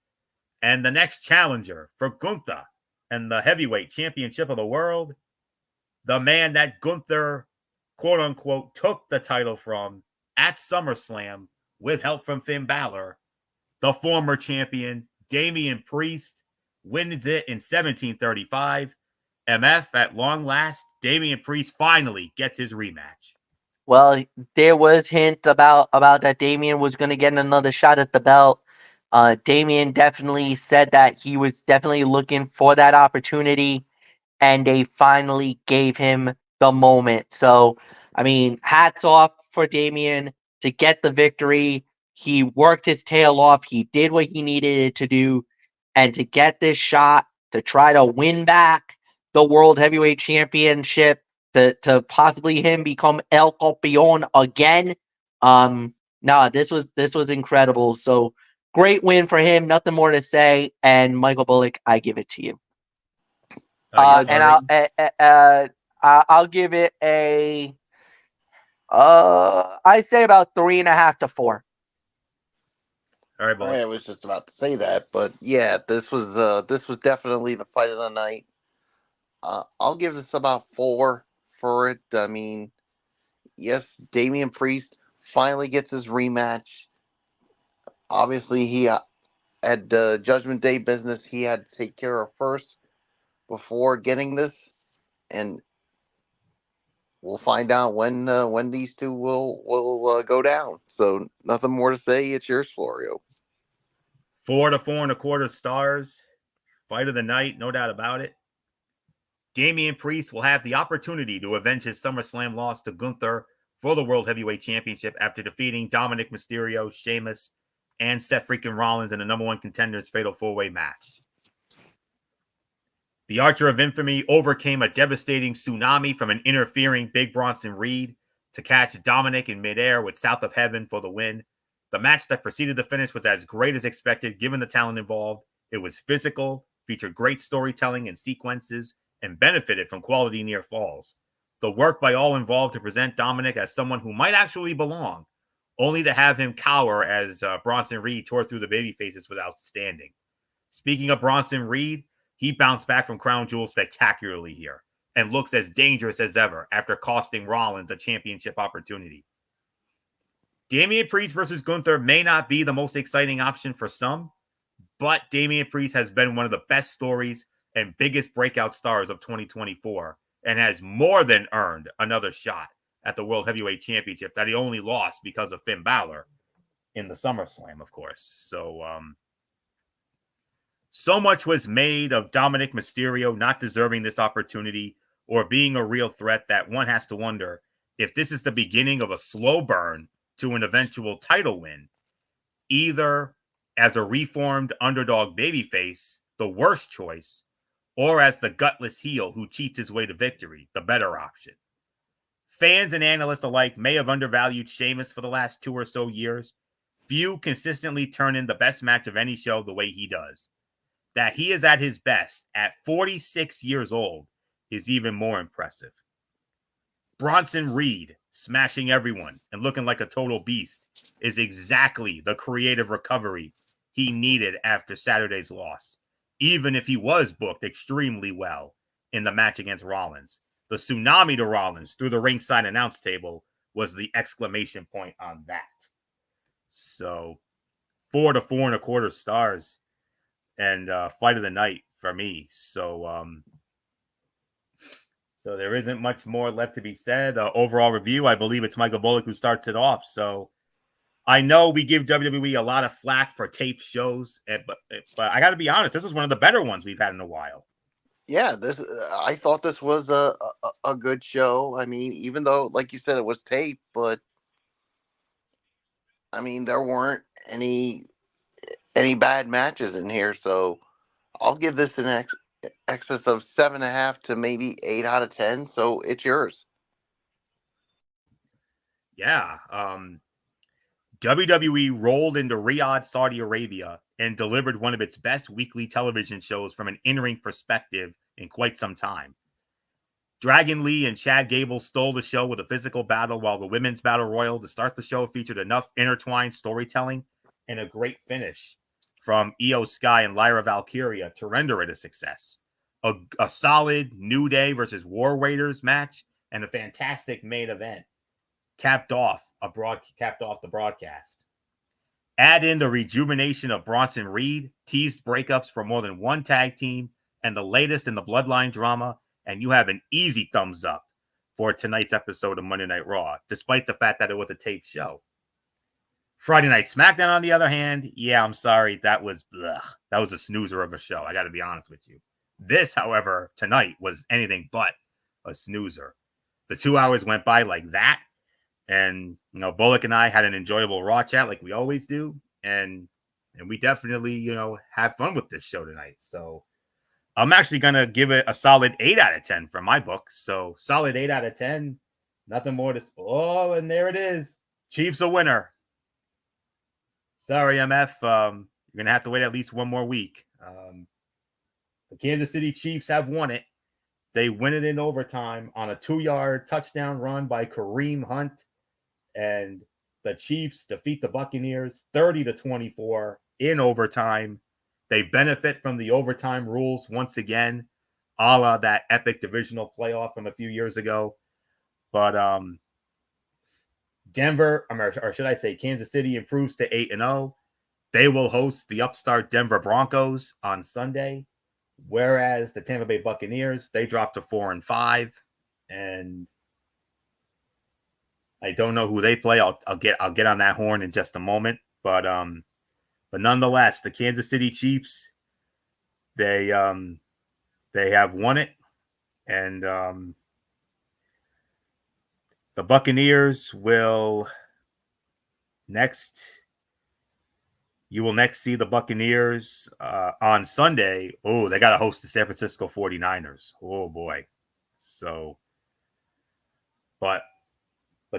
And the next challenger for Gunther and the Heavyweight Championship of the world, the man that Gunther, quote unquote, took the title from at SummerSlam with help from Finn Balor, the former champion, Damian Priest, wins it in 17:35. MF, at long last, Damian Priest finally gets his rematch. Well, there was hint about that Damian was going to get another shot at the belt. Damian definitely said that he was definitely looking for that opportunity, and they finally gave him the moment. So, I mean, hats off for Damian to get the victory. He worked his tail off. He did what he needed to do, and to get this shot to try to win back the World Heavyweight Championship, to possibly him become El Campeón again. This was incredible. So great win for him. Nothing more to say. And Michael Bullock, I give it to you. Yes, I'll give it a I say about 3.5 to 4. All right, Bullock. I was just about to say that, but yeah, this was definitely the fight of the night. I'll give this about 4 for it. I mean, yes, Damian Priest finally gets his rematch. Obviously, he had Judgment Day business he had to take care of first before getting this, and we'll find out when these two will go down. So nothing more to say. It's yours, Florio. 4 to 4.25 stars. Fight of the night, no doubt about it. Damian Priest will have the opportunity to avenge his SummerSlam loss to Gunther for the World Heavyweight Championship after defeating Dominic Mysterio, Sheamus, and Seth freaking Rollins in the number one contenders fatal four-way match. The Archer of Infamy overcame a devastating tsunami from an interfering Big Bronson Reed to catch Dominic in midair with South of Heaven for the win. The match that preceded the finish was as great as expected given the talent involved. It was physical, featured great storytelling and sequences, and benefited from quality near falls. The work by all involved to present Dominic as someone who might actually belong, only to have him cower as Bronson Reed tore through the babyfaces was outstanding. Speaking of Bronson Reed, he bounced back from Crown Jewel spectacularly here and looks as dangerous as ever after costing Rollins a championship opportunity. Damian Priest versus Gunther may not be the most exciting option for some, but Damian Priest has been one of the best stories and biggest breakout stars of 2024 and has more than earned another shot at the World Heavyweight Championship that he only lost because of Finn Balor in the SummerSlam, of course. So much was made of Dominic Mysterio not deserving this opportunity or being a real threat that one has to wonder if this is the beginning of a slow burn to an eventual title win, either as a reformed underdog babyface, the worst choice, or as the gutless heel who cheats his way to victory, the better option. Fans and analysts alike may have undervalued Sheamus for the last 2 or so years. Few consistently turn in the best match of any show the way he does. That he is at his best at 46 years old is even more impressive. Bronson Reed smashing everyone and looking like a total beast is exactly the creative recovery he needed after Saturday's loss, even if he was booked extremely well in the match against Rollins. The tsunami to Rollins through the ringside announce table was the exclamation point on that. So 4 to 4.25 stars and fight of the night for me. So there isn't much more left to be said. Overall review, I believe it's Michael Bullock who starts it off. So I know we give WWE a lot of flack for taped shows, but I got to be honest, this is one of the better ones we've had in a while. Yeah, I thought this was a good show. I mean, even though, like you said, it was taped, but I mean, there weren't any bad matches in here. So I'll give this an excess of 7.5 to maybe 8 out of 10. So it's yours. Yeah. WWE rolled into Riyadh, Saudi Arabia, and delivered one of its best weekly television shows from an in-ring perspective in quite some time. Dragon Lee and Chad Gable stole the show with a physical battle, while the women's battle royal to start the show featured enough intertwined storytelling and a great finish from Io Sky and Lyra Valkyria to render it a success. A solid New Day versus War Raiders match and a fantastic main event capped off the broadcast. Add in the rejuvenation of Bronson Reed, teased breakups for more than one tag team, and the latest in the Bloodline drama, and you have an easy thumbs up for tonight's episode of Monday Night Raw, despite the fact that it was a taped show. Friday Night SmackDown, on the other hand, yeah, I'm sorry, that was a snoozer of a show. I got to be honest with you. This, however, tonight was anything but a snoozer. The 2 hours went by like that. And, Bullock and I had an enjoyable Raw chat like we always do. And we definitely, have fun with this show tonight. So I'm actually going to give it a solid 8 out of 10 from my book. So solid 8 out of 10. Nothing more to... Oh, and there it is. Chiefs a winner. Sorry, MF. You're going to have to wait at least one more week. The Kansas City Chiefs have won it. They win it in overtime on a 2-yard touchdown run by Kareem Hunt. And the Chiefs defeat the Buccaneers 30-24 in overtime. They benefit from the overtime rules once again, a la that epic divisional playoff from a few years ago. But Denver, or should I say Kansas City, improves to 8-0. They will host the upstart Denver Broncos on Sunday, whereas the Tampa Bay Buccaneers, they dropped to 4-5. And I don't know who they play. I'll get on that horn in just a moment. But nonetheless, the Kansas City Chiefs, they have won it, and the Buccaneers will next. You will next see the Buccaneers on Sunday. Oh, they got to host the San Francisco 49ers. Oh, boy. So, but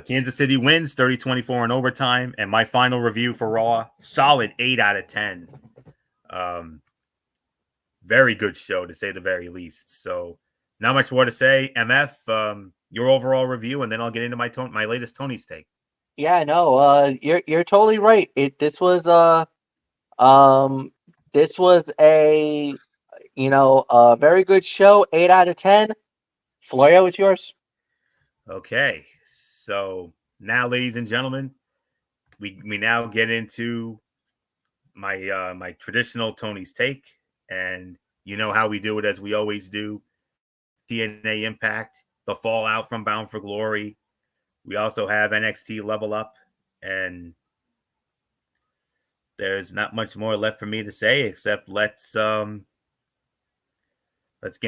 Kansas City wins 30-24 in overtime. And my final review for Raw, solid 8 out of 10. Very good show, to say the very least. So, not much more to say. MF, your overall review, and then I'll get into my latest Tony's take. Yeah, no, you're totally right. This was a a very good show. 8 out of 10. Florio, it's yours. Okay, so now, ladies and gentlemen, we now get into my my traditional Tony's take, and you know how we do it, as we always do. TNA Impact, the fallout from Bound for Glory. We also have NXT Level Up, and there's not much more left for me to say except let's get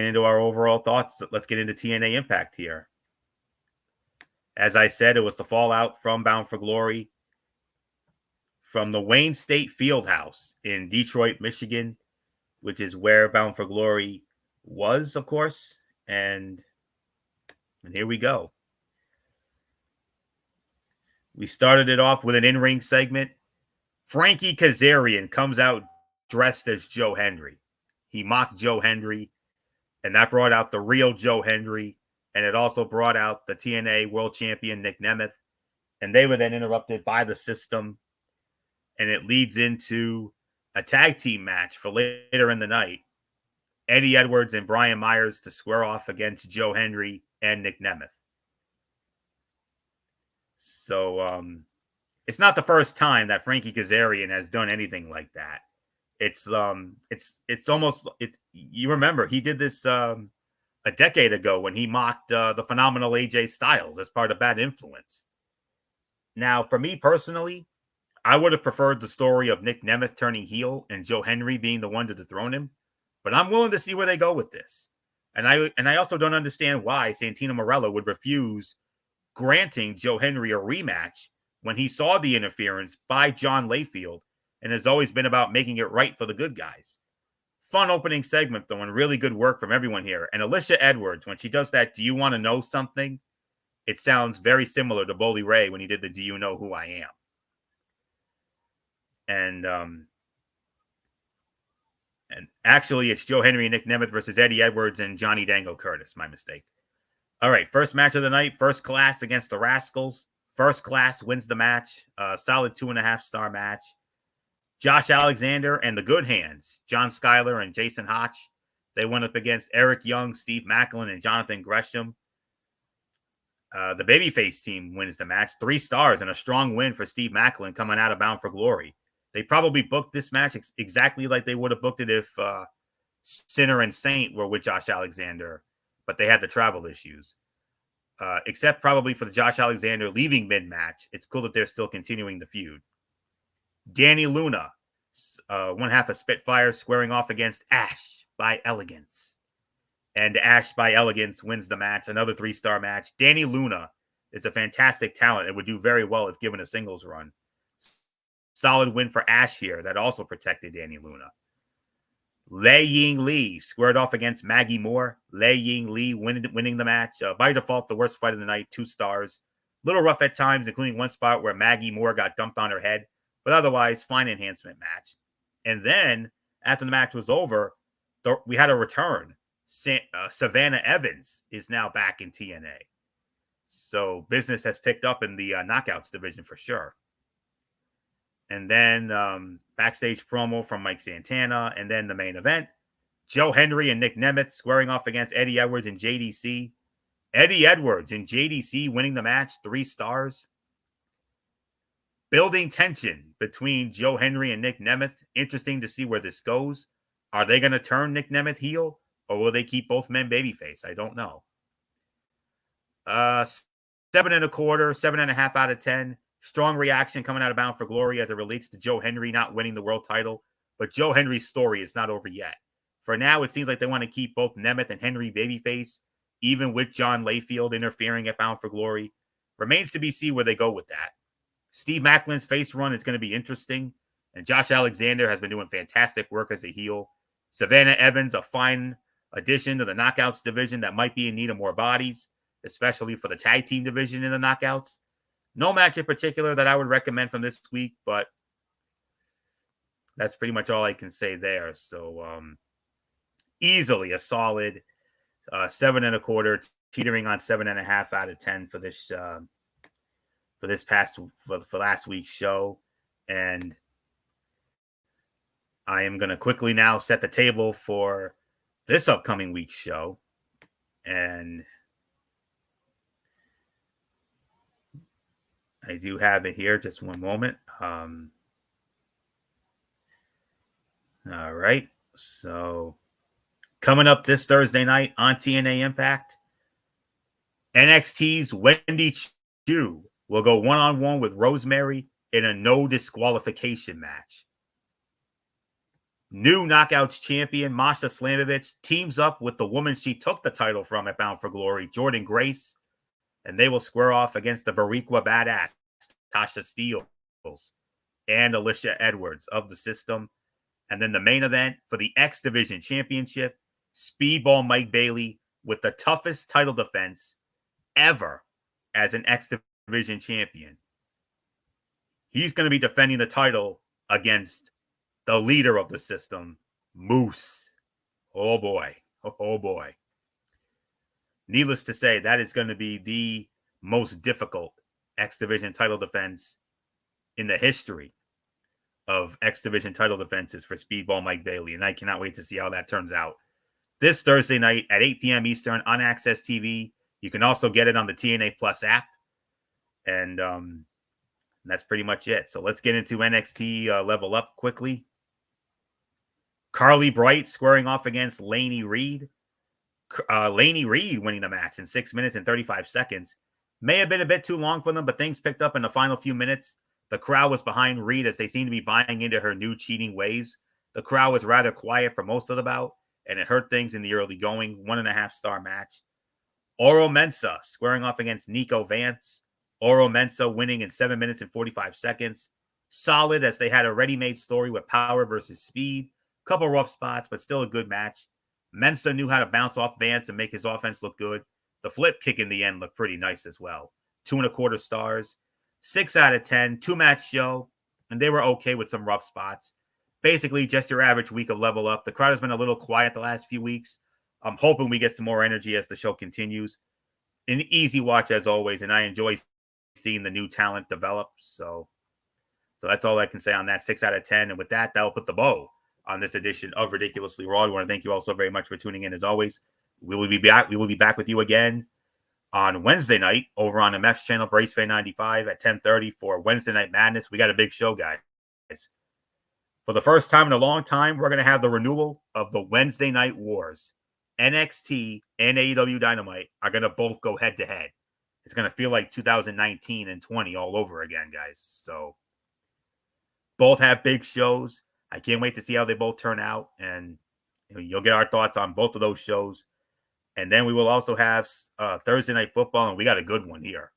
into our overall thoughts. Let's get into TNA Impact here. As I said, it was the fallout from Bound for Glory from the Wayne State Fieldhouse in Detroit, Michigan, which is where Bound for Glory was, of course. And here we go. We started it off with an in-ring segment. Frankie Kazarian comes out dressed as Joe Hendry. He mocked Joe Hendry, and that brought out the real Joe Hendry, and it also brought out the TNA World Champion Nick Nemeth, and they were then interrupted by the System, and it leads into a tag team match for later in the night. Eddie Edwards and Brian Myers to square off against Joe Hendry and Nick Nemeth. So it's not the first time that Frankie Kazarian has done anything like that. It's almost you remember he did this a decade ago when he mocked the phenomenal AJ Styles as part of Bad Influence. Now, for me personally, I would have preferred the story of Nick Nemeth turning heel and Joe Hendry being the one to dethrone him, but I'm willing to see where they go with this. And I also don't understand why Santino Marella would refuse granting Joe Hendry a rematch when he saw the interference by John Layfield and has always been about making it right for the good guys. Fun opening segment, though, and really good work from everyone here. And Alicia Edwards, when she does that, do you want to know something? It sounds very similar to Bully Ray when he did the Do You Know Who I Am? And actually, it's Joe Hendry and Nick Nemeth versus Eddie Edwards and Johnny Dango Curtis. My mistake. All right, first match of the night, First Class against the Rascals. First Class wins the match. Solid 2.5-star match. Josh Alexander and the Good Hands, John Schuyler and Jason Hotch. They went up against Eric Young, Steve Macklin, and Jonathan Gresham. The Babyface team wins the match. 3 stars and a strong win for Steve Macklin coming out of Bound for Glory. They probably booked this match exactly like they would have booked it if Sinner and Saint were with Josh Alexander, but they had the travel issues. Except probably for the Josh Alexander leaving mid-match. It's cool that they're still continuing the feud. Danny Luna, one half of Spitfire, squaring off against Ash by Elegance. And Ash by Elegance wins the match. Another 3-star match. Danny Luna is a fantastic talent and would do very well if given a singles run. Solid win for Ash here. That also protected Danny Luna. Lei Ying Lee squared off against Maggie Moore. Lei Ying Lee winning the match. By default, the worst fight of the night, 2 stars. Little rough at times, including one spot where Maggie Moore got dumped on her head. But otherwise, fine enhancement match. And then, after the match was over, we had a return. Savannah Evans is now back in TNA. So business has picked up in the Knockouts division for sure. And then backstage promo from Mike Santana. And then the main event. Joe Hendry and Nick Nemeth squaring off against Eddie Edwards and JDC. Eddie Edwards and JDC winning the match, 3 stars. Building tension between Joe Hendry and Nick Nemeth. Interesting to see where this goes. Are they going to turn Nick Nemeth heel? Or will they keep both men babyface? I don't know. 7.25, 7.5 out of 10. Strong reaction coming out of Bound for Glory as it relates to Joe Hendry not winning the world title. But Joe Hendry's story is not over yet. For now, it seems like they want to keep both Nemeth and Henry babyface, even with John Layfield interfering at Bound for Glory. Remains to be seen where they go with that. Steve Macklin's face run is going to be interesting, and Josh Alexander has been doing fantastic work as a heel. Savannah Evans, a fine addition to the Knockouts division that might be in need of more bodies, especially for the tag team division in the Knockouts. No match in particular that I would recommend from this week, but that's pretty much all I can say there. So easily a solid 7.25, teetering on 7.5 out of 10 for this for last week's show. And I am going to quickly now set the table for this upcoming week's show. And I do have it here. Just one moment. All right. So coming up this Thursday night on TNA Impact, NXT's Wendy Chu will go one-on-one with Rosemary in a no disqualification match. New Knockouts champion Masha Slamovich teams up with the woman she took the title from at Bound for Glory, Jordynne Grace, and they will square off against the Bariqua Badass, Tasha Steelz, and Alicia Edwards of the System. And then the main event for the X Division Championship, Speedball Mike Bailey with the toughest title defense ever as an X Division champion. He's going to be defending the title against the leader of the System, Moose. Oh boy. Oh boy. Needless to say, that is going to be the most difficult X Division title defense in the history of X Division title defenses for Speedball Mike Bailey, and I cannot wait to see how that turns out. This Thursday night at 8 p.m. Eastern on Access TV. You can also get it on the TNA Plus app, and that's pretty much it. So let's get into NXT Level Up quickly. Carly Bright squaring off against Lainey Reed. Lainey Reed winning the match in 6 minutes and 35 seconds. May have been a bit too long for them, but things picked up in the final few minutes. The crowd was behind Reed as they seemed to be buying into her new cheating ways. The crowd was rather quiet for most of the bout, and it hurt things in the early going. 1.5-star match. Oro Mensah squaring off against Nico Vance. Oro Mensah winning in 7 minutes and 45 seconds. Solid as they had a ready-made story with power versus speed. Couple rough spots, but still a good match. Mensah knew how to bounce off Vance and make his offense look good. The flip kick in the end looked pretty nice as well. 2.25 stars. 6 out of 10. 2-match show, and they were okay with some rough spots. Basically, just your average week of Level Up. The crowd has been a little quiet the last few weeks. I'm hoping we get some more energy as the show continues. An easy watch as always, and I enjoy seeing the new talent develop. So that's all I can say on that. 6 out of 10. And with that, that'll put the bow on this edition of Ridiculously Raw. I want to thank you all so very much for tuning in as always. We will be back with you again on Wednesday night over on the MEFS channel, BraceFan 95 at 10:30 for Wednesday Night Madness. We got a big show, guys. For the first time in a long time, we're going to have the renewal of the Wednesday Night Wars. NXT and AEW Dynamite are going to both go head-to-head. It's going to feel like 2019 and 20 all over again, guys. So both have big shows. I can't wait to see how they both turn out, and you'll get our thoughts on both of those shows. And then we will also have Thursday Night Football, and we got a good one here.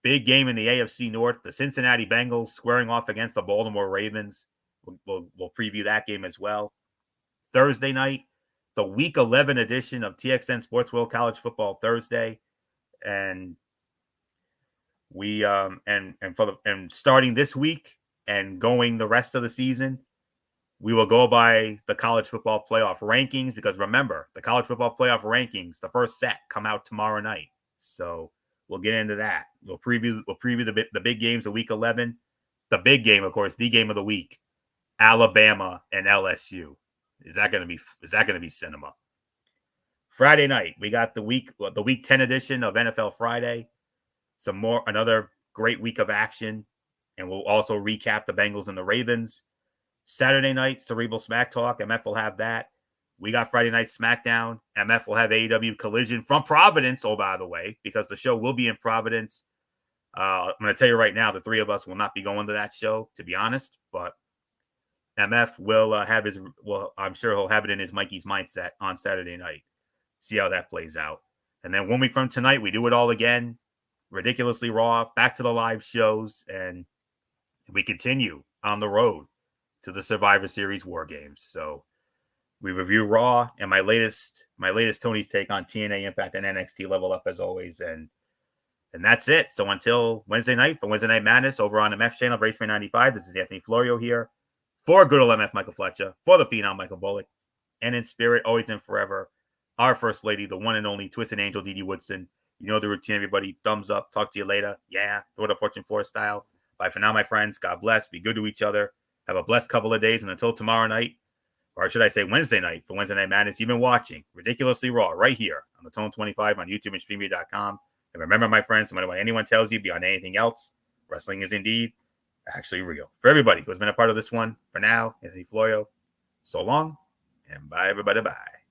Big game in the AFC North. The Cincinnati Bengals squaring off against the Baltimore Ravens. We'll preview that game as well. Thursday night, the Week 11 edition of TXN Sports World College Football Thursday, and we and starting this week and going the rest of the season, we will go by the college football playoff rankings, because remember, the college football playoff rankings, the first set come out tomorrow night. So we'll get into that. We'll preview the big games of Week 11. The big game, of course, the game of the week, Alabama and LSU. Is that going to be cinema? Friday night, we got the week 10 edition of NFL Friday. Another great week of action, and we'll also recap the Bengals and the Ravens. Saturday night, Cerebral Smack Talk. MF will have that. we got Friday Night SmackDown. MF will have AEW Collision from Providence, oh, by the way, because the show will be in Providence. I'm going to tell you right now, the three of us will not be going to that show, to be honest, but MF will have his, well, I'm sure he'll have it in his Mikey's mindset on Saturday night. See how that plays out. And then 1 week from tonight, we do it all again. Ridiculously Raw, back to the live shows, and we continue on the road to the Survivor Series War Games. So we review Raw and my latest Tony's take on TNA Impact and NXT Level Up as always, and that's it. So until Wednesday night for Wednesday Night Madness over on the MF channel, Raceway 95. This is Anthony Florio here for good old MF Michael Fletcher, for the Phenom Michael Bullock, and in spirit, always and forever, our First Lady, the one and only Twisted Angel Didi Woodson. You know the routine, everybody. Thumbs up. Talk to you later. Yeah, throw the Fortune 4 style. Bye for now, my friends. God bless. Be good to each other. Have a blessed couple of days. And until tomorrow night, or should I say Wednesday night for Wednesday Night Madness, you've been watching Ridiculously Raw right here on the Tone 25 on YouTube and StreamYard.com. And remember, my friends, no matter what anyone tells you beyond anything else, wrestling is indeed actually real. For everybody who has been a part of this one, for now, Anthony Florio, so long, and bye, everybody. Bye.